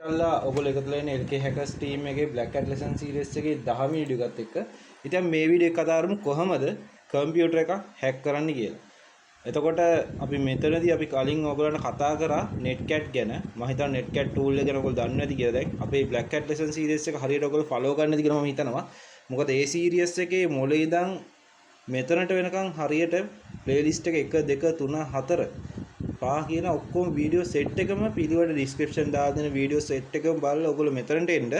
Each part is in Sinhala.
අල්ලා ඔයගොල්ලෝ එකතු වෙලා ඉන්නේ LK Hackers team එකේ Black Hat lesson series එකේ 10 වෙනි වීඩියෝ එකත් එක්ක. ඉතින් මේ වීඩියෝ එක කතා කරමු කොහොමද කම්පියුටර් එකක් හැක් කරන්න කියලා. එතකොට අපි මෙතනදී අපි කලින් ඔයගොල්ලන්ට කතා කරා netcat ගැන. මම හිතනවා netcat tool එක ගැන ඔයගොල්ලෝ දන්නේ නැති කියලා දැන්. අපේ Black Hat lesson series එක හරියට ඔයගොල්ලෝ follow කරන්නේ නැති කියලා මම හිතනවා. මොකද ඒ series එකේ මොළේ ඉඳන් මෙතනට වෙනකන් හරියට playlist එක 1 2 3 4 පහ කියන ඔක්කොම වීඩියෝ සෙට් එකම පිළිවෙල ඩිස්ක්‍රිප්ෂන් දාලා දෙන වීඩියෝ සෙට් එකම බලලා ඔයගොල්ලෝ මෙතනට එන්න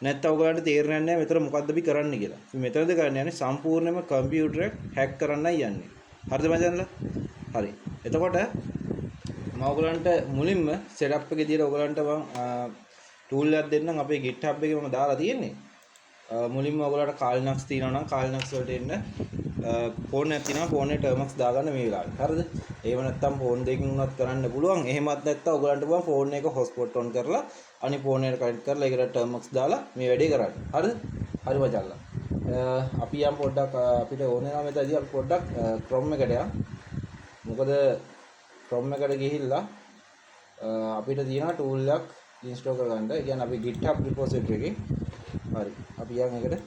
නැත්නම් ඔයගොල්ලන්ට තේරෙන්නේ නැහැ මෙතන මොකද්ද අපි කරන්න කියලා. අපි මෙතනද කරන්න යන්නේ සම්පූර්ණයෙන්ම කම්පියුටර් එක හැක් කරන්නයි යන්නේ. හරිද මචංලා? හරි. එතකොට මම ඔයගොල්ලන්ට මුලින්ම සෙටප් එක විදියට ඔයගොල්ලන්ට මම ටූල් එකක් දෙන්නම් අපේ GitHub එකේ මම දාලා තියෙන්නේ. මුලින්ම ඔයගොල්ලන්ට කාලිනක්ස් තියෙනවා නම් කාලිනක්ස් වලට එන්න ෆෝන් එකක් තියෙනවා ෆෝන් එකේ ටර්මක්ස් දාගන්න මේ වෙලාවේ. හරිද? එහෙම නැත්නම් ෆෝන් දෙකකින් උනත් කරන්න පුළුවන්. එහෙමත් නැත්නම් ඔයගලන්ට පුළුවන් ෆෝන් එක හොට්ස්පොට් ඔන් කරලා අනිත් ෆෝන් එකට කනෙක්ට් කරලා ඒකට ටර්මක්ස් දාලා මේ වැඩේ කරන්න. හරිද? හරි මචංලා. අපි යම් පොඩ්ඩක් අපිට ඕනේ නම් මෙතනදී අපි පොඩ්ඩක් Chrome එකට යමු. මොකද Chrome එකට ගිහිල්ලා අපිට තියෙනවා ටූල් එකක් ඉන්ස්ටෝල් කරගන්න. ඒ කියන්නේ අපි GitHub repository එකේ. හරි. අපි යන් එකට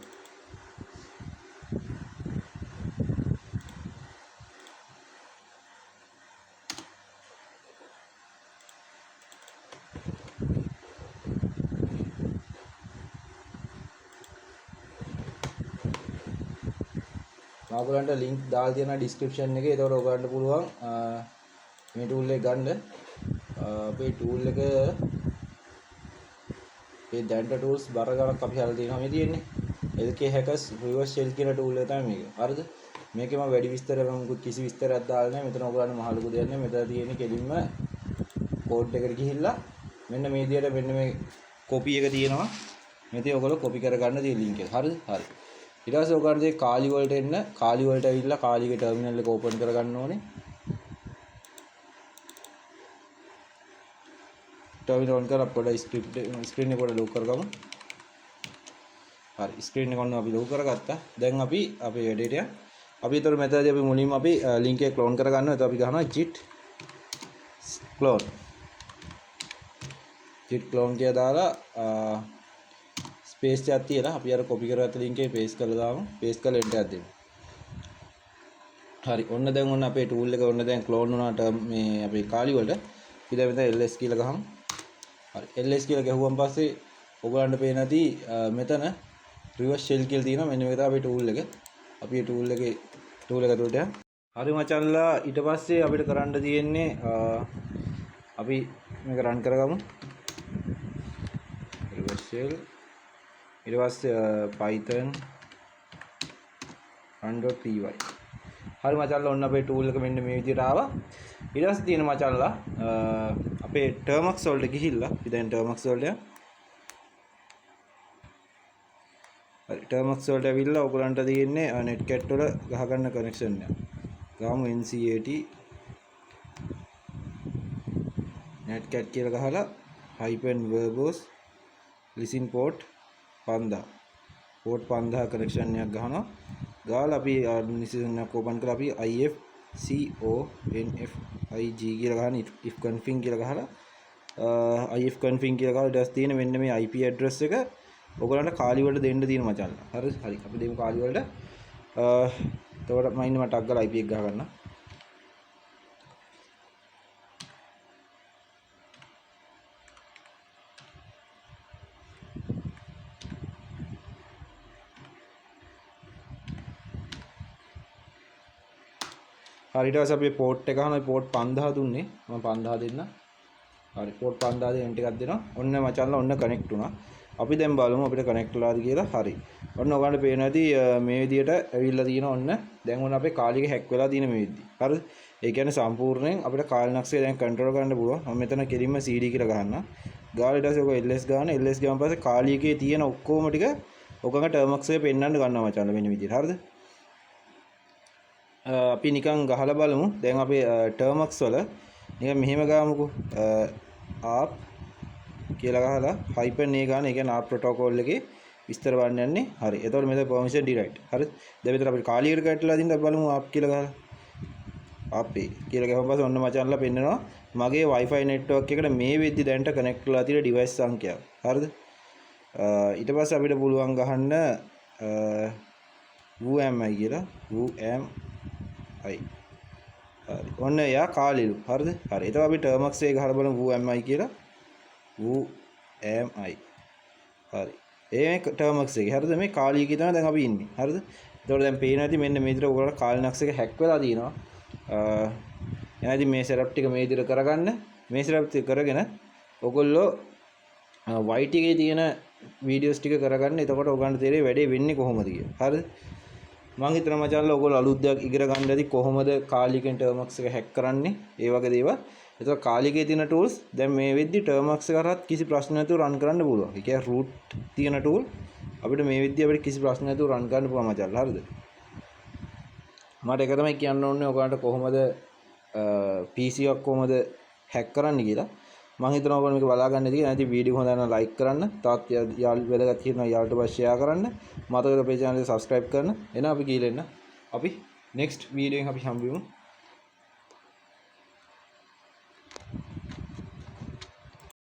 ඔයගලන්ට ලින්ක් දාලා තියෙනවා ඩිස්ක්‍රිප්ෂන් එකේ. ඒතකොට ඔයගලන්ට පුළුවන් මේ ටූල් එක ගන්න. අපේ ටූල් එක මේ දැන්ට ටූල්ස් බර ගණක් අපි හදලා තියෙනවා මේ තියෙන්නේ. LK Hackers reverse shell කියන ටූල් එක තමයි මේක. හරිද? මේකේ මම වැඩි විස්තර කිසි විස්තරයක් දාලා නැහැ. මෙතන ඔයගලන්ට මහ ලොකු දෙයක් නැහැ. මෙතන තියෙන්නේ කෙලින්ම කෝඩ් එකට ගිහිල්ලා මෙන්න මේ විදියට මෙන්න මේ කොපි එක තියෙනවා. මෙතේ ඔයගොල්ලෝ කොපි කරගන්න තියෙන ලින්ක් එක. හරිද? හරි. ඊට පස්සේ ඔයගොල්ලන්ට මේ කාලි වලට එන්න කාලි වලට ඇවිල්ලා කාලිගේ ටර්මිනල් එක ඕපන් කරගන්න ඕනේ. ටර්මිනල් ඔන් කරලා පොඩ ස්ක්‍රීන් එක පොඩ ලොක් කරගමු. හරි ස්ක්‍රීන් එක ඔන්න අපි ලොක් කරගත්තා. දැන් අපි අපේ වැඩේට යමු. අපි ඊතර මෙතනදී අපි මුලින්ම අපි ලින්ක් එක ක්ලෝන් කරගන්නවා. ඒත් අපි ගහනවා git clone. git clone කියලා දාලා ස්පේස් එකක් තියලා අපි අර කොපි කරගත්ත ලින්ක් එකේ පේස්ට් කරලා දාමු. පේස්ට් කරලා එන්ටර් එකක් දෙමු. හරි. ඔන්න දැන් ඔන්න අපේ ටූල් එක ඔන්න දැන් ක්ලෝන් වුණාට මේ අපේ කාලි වලට ඊට මෙතන ls කියලා ගහමු. හරි. ls කියලා ගැහුවම පස්සේ ඔයගලන්ට පේනදී මෙතන reverse shell කියලා තියෙනවා. මෙන්න මේක තමයි අපේ ටූල් එක. අපි මේ ටූල් එක තුලට යමු. හරි මචංලා ඊට පස්සේ අපිට කරන්න තියෙන්නේ අපි මේක රන් කරගමු. reverse shell ඊට පස්සේ python run.py. හරි මචංලා ඔන්න අපේ ටූල් එක මෙන්න මේ විදිහට ආවා. ඊට පස්සේ තියෙන මචංලා අපේ termux වලට ගිහිල්ලා අපි දැන් termux වලට යමු. හරි termux වලට ඇවිල්ලා ඔයගලන්ට තියෙන්නේ netcat වල ගහගන්න කනෙක්ෂන් එක. ගාමු ncat netcat කියලා ගහලා -verbose listen port 5000 port 5000 connection එකක් ගහනවා. ගාලා අපි නිසින්ක් ඕපන් කරලා අපි ifconfig කියලා ගහන if config කියලා ගහලා ifconfig කියලා ගහලා ඊට තියෙන මෙන්න මේ IP address එක ඔයගලන්ට කාලි වලට දෙන්න තියෙන මචංලා. හරි හරි අපි දෙමු කාලි වලට. එතකොට මම ඉන්නේ මට අග්ගලා IP එක ගහ ගන්න. හරි ඊට පස්සේ අපි පෝට් එක ගහනවා. පෝට් 5000 දුන්නේ. මම 5000 දෙන්න. හරි පෝට් 5000 දෙන්න ටිකක් දෙනවා. ඔන්න මචංලා ඔන්න කනෙක්ට් වුණා. අපි දැන් බලමු අපිට කනෙක්ට් වෙලාද කියලා. හරි. ඔන්න ඔයගලන්ට පේනවා ඇති මේ විදියට ඇවිල්ලා තියෙනවා ඔන්න. දැන් ඔන්න අපේ කාලික හැක් වෙලා තියෙන මේ විදිය. හරිද? ඒ කියන්නේ සම්පූර්ණයෙන් අපිට කාලිනක්ස් එක දැන් කන්ට්‍රෝල් කරන්න පුළුවන්. මම මෙතන කෙලින්ම CD කියලා ගහන්න. ගාලා ඊට පස්සේ ඔක LS ගන්න. LS ගියාන් පස්සේ කාලිකේ තියෙන ඔක්කොම ටික ඔකගේ ටර්මක්ස් එක පෙන්වන්න ගන්නවා මචංලා මෙන්න විදියට. හරිද? අපි නිකන් ගහලා බලමු. දැන් අපේ termux වල නිකන් මෙහෙම ගාමුකෝ. app කියලා ගහලා hyphen a ගන්න. ඒ කියන්නේ app protocol එකේ විස්තර බලන්න යන්නේ. හරි. එතකොට මෙතන permission denied. හරි. දැන් මෙතන අපිට කාලියකට කටලා දින්න අපි බලමු app කියලා ගහලා. අපේ කියලා ගහම පස්සේ ඔන්න මචංලා පෙන්නනවා මගේ Wi-Fi network එකට මේ වෙද්දි දැන්ට කනෙක්ට් වෙලා තියෙන device සංඛ්‍යාව. හරිද? ඊට පස්සේ අපිට පුළුවන් ගහන්න WMI කියලා. WMI. හරි. ඔන්න එයා කාලිලු. හරිද? හරි. එතකොට අපි termux එක ගහලා බලමු WMI කියලා. WMI. හරි. මේ termux එකේ හරිද? මේ කාලී එකේ තමයි දැන් අපි ඉන්නේ. හරිද? එතකොට දැන් පේනවා ඇති මෙන්න මේ විදිහට ඔයගොල්ලෝ කාලිනක්ස් එක හැක් වෙලා තියෙනවා. එහෙනම් මේ setup ටික මේ විදිහට කරගන්න. මේ setup ටික කරගෙන ඔයගොල්ලෝ YT එකේ තියෙන වීඩියෝස් ටික කරගන්න. එතකොට ඔයගොල්ලන්ට තේරෙයි වැඩේ වෙන්නේ කොහොමද කියලා. හරිද? මම හිතනවා මචංලා ඔයගොල්ලෝ අලුත් දෙයක් ඉගෙන ගන්න ඇති කොහොමද කාලිකෙන් termux එක හැක් කරන්නේ. ඒ වගේ දේවල්. එතකොට කාලිකේ තියෙන tools දැන් මේ වෙද්දි termux එක කරත් කිසි ප්‍රශ්න නැතුව run කරන්න පුළුවන්. ඒ කියන්නේ root තියෙන tool අපිට මේ වෙද්දි අපිට කිසි ප්‍රශ්න නැතුව run කරන්න පුළුවන් මචංලා. හරිද? මට ඒක තමයි කියන්න ඕනේ ඔයගොල්ලන්ට කොහොමද PC එකක් කොහොමද හැක් කරන්න කියලා. මම හිතනවා ඔයගොල්ලෝ මේක බලා ගන්න ඉතින් නැති වීඩියෝ හොඳ නම් ලයික් කරන්න. තවත් යාළුවෝ වැදගත් කියනවා යාළුවට පස්සේ ෂෙයා කරන්න. මතකද අපේ channel එක subscribe කරන්න. එහෙනම් අපි ගිහලා එන්න. අපි next video එකෙන් අපි හම්බ වෙමු.